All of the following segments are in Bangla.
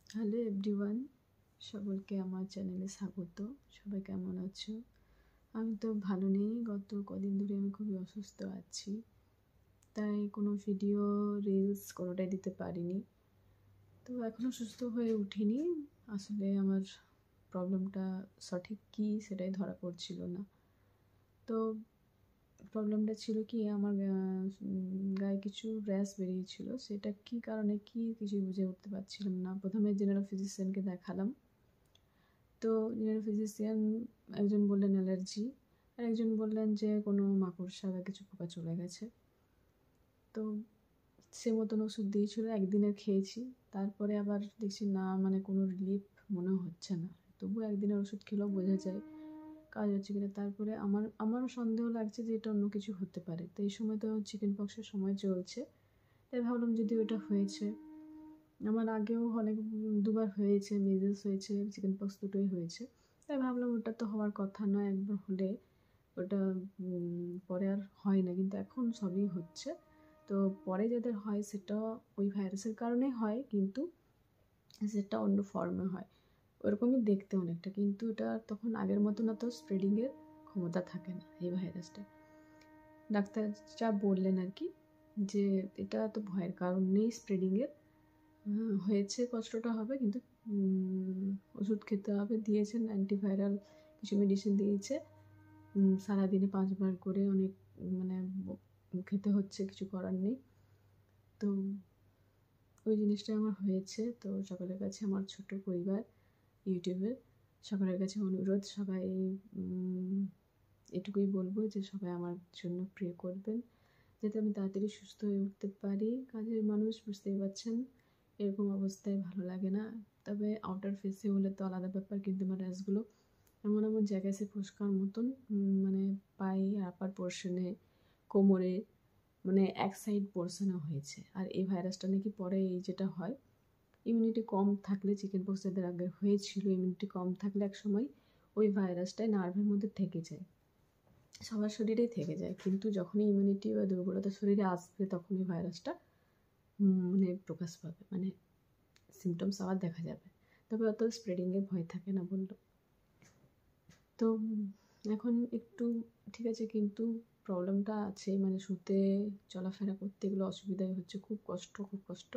হ্যালো এভরিওয়ান, সকলকে আমার চ্যানেলে স্বাগত। সবাই কেমন আছো? আমি তো ভালো নেই, গত কদিন ধরে আমি খুবই অসুস্থ আছি, তাই কোনো ভিডিও রিলস কোনোটাই দিতে পারিনি। তো এখনও সুস্থ হয়ে উঠিনি। আসলে আমার প্রবলেমটা সঠিক কী সেটাই ধরা পড়ছিল না। তো প্রবলেমটা ছিল কি, আমার গায়ে কিছু র্যাশ বেরিয়েছিল। সেটা কী কারণে কিছু বুঝে উঠতে পারছিলাম না। প্রথমে জেনারেল ফিজিশিয়ানকে দেখালাম। তো জেনারেল ফিজিশিয়ান একজন বললেন অ্যালার্জি, আর একজন বললেন যে কোনো মাকড়সা বা কিছু পোকা চলে গেছে। তো সে মতন ওষুধ দিয়েছিল, একদিনের খেয়েছি। তারপরে আবার দেখছি না, মানে কোনো রিলিফ মনে হচ্ছে না। তবু একদিনের ওষুধ খেলেও বোঝা যায় কাজ হচ্ছে কিনা। তারপরে আমারও সন্দেহ লাগছে যে এটা অন্য কিছু হতে পারে। তো এই সময় তো চিকেন পক্সের সময় চলছে, তাই ভাবলাম যদি ওটা হয়েছে। আমার আগেও অনেক দুবার হয়েছে, মেজেস হয়েছে, চিকেন পক্স দুটোই হয়েছে। তাই ভাবলাম ওটা তো হওয়ার কথা নয়, একবার হলে ওটা পরে আর হয় না, কিন্তু এখন সবই হচ্ছে। তো পরে যাদের হয় সেটা ওই ভাইরাসের কারণেই হয়, কিন্তু সেটা অন্য ফর্মে হয়, ওরকমই দেখতে অনেকটা। কিন্তু এটা তখন আগের মতো না, তো স্প্রেডিংয়ের ক্ষমতা থাকে না এই ভাইরাসটা। ডাক্তার যা বললেন আর কি, যে এটা তো ভয়ের কারণ নেই স্প্রেডিংয়ের, হয়েছে কষ্টটা হবে, কিন্তু ওষুধ খেতে হবে। দিয়েছেন অ্যান্টিভাইরাল কিছু মেডিসিন দিয়েছে, সারাদিনে 5 বার করে, অনেক মানে খেতে হচ্ছে, কিছু করার নেই। তো ওই জিনিসটাই আমার হয়েছে। তো সকলের কাছে আমার ছোট্ট পরিবার ইউটিউবের সকলের কাছে অনুরোধ, সবাই এটুকুই বলবো যে সবাই আমার জন্য প্রে করবেন, যাতে আমি তাড়াতাড়ি সুস্থ হয়ে উঠতে পারি। কাজের মানুষ, বুঝতেই পারছেন, এরকম অবস্থায় ভালো লাগে না। তবে আউটার ফেসে হলে তো আলাদা ব্যাপার, কিন্তু আমার র্যাশগুলো এমন এমন জায়গায় সে ফোস্কার মতন, মানে পায়ে, আপার পোর্শনে, কোমরে, মানে এক সাইড পোর্শনে হয়েছে। আর এই ভাইরাসটা নাকি পরে এই যেটা হয়, ইমিউনিটি কম থাকলে, চিকেন পক্স যাদের আগে হয়েছিল, ইমিউনিটি কম থাকলে এক সময় ওই ভাইরাসটাই নার্ভের মধ্যে থেকে যায়, সবার শরীরেই থেকে যায়। কিন্তু যখনই ইমিউনিটি বা দুর্বলতা শরীরে আসবে, তখন ওই ভাইরাসটা মানে প্রকাশ পাবে, মানে সিমটমস আবার দেখা যাবে। তবে অত স্প্রেডিংয়ের ভয় থাকে না বললো। তো এখন একটু ঠিক আছে, কিন্তু প্রবলেমটা আছে, মানে শুতে, চলাফেরা করতে এগুলো অসুবিধাই হচ্ছে। খুব কষ্ট,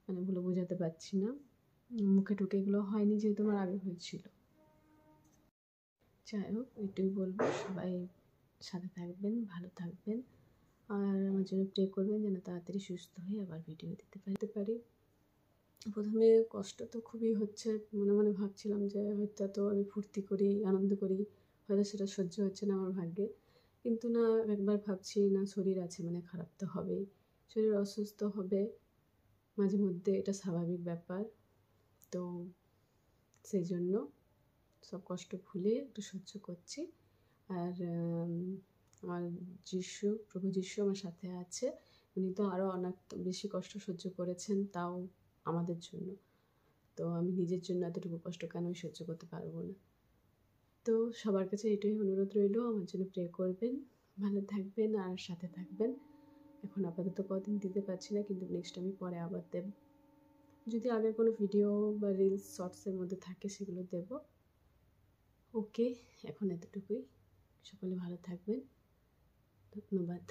মানে বলে বোঝাতে পারছি না। মুখে ঢুকে এগুলো হয়নি, যেহেতু আমার আগে হয়েছিল। যাই হোক, এটাই বলবো, সবাই সাথে থাকবেন, ভালো থাকবেন, আর আমার জন্য প্রে করবেন যেন তাড়াতাড়ি সুস্থ হয়ে আবার ভিডিও দিতে পারি। প্রথমে কষ্ট তো খুবই হচ্ছে, মনে মনে ভাবছিলাম যে হয়তো তো আমি ফুর্তি করি, আনন্দ করি, হয়তো সেটা সহ্য হচ্ছে না আমার ভাগ্যে। কিন্তু না, একবার ভাবছি না, শরীর আছে মানে খারাপ তো হবেই, শরীর অসুস্থ হবে মাঝে মধ্যে, এটা স্বাভাবিক ব্যাপার। তো সেই জন্য সব কষ্ট ভুলে একটু সহ্য করছি। আর আমার প্রভু যিশু আমার সাথে আছে। উনি তো আরও অনেক বেশি কষ্ট সহ্য করেছেন, তাও আমাদের জন্য। তো আমি নিজের জন্য এতটুকু কষ্ট কেনই সহ্য করতে পারবো না। তো সবার কাছে এটাই অনুরোধ রইল, আমার জন্য প্রে করবেন, ভালো থাকবেন আর সাথে থাকবেন। এখন আপাতত কদিন দিতে পারছি না, কিন্তু নেক্সট আমি পরে আবার দেব। যদি আগের কোনো ভিডিও বা রিলস শর্টসের মধ্যে থাকে সেগুলো দেব। ওকে, এখন এতটুকুই। সকলে ভালো থাকবেন, ধন্যবাদ।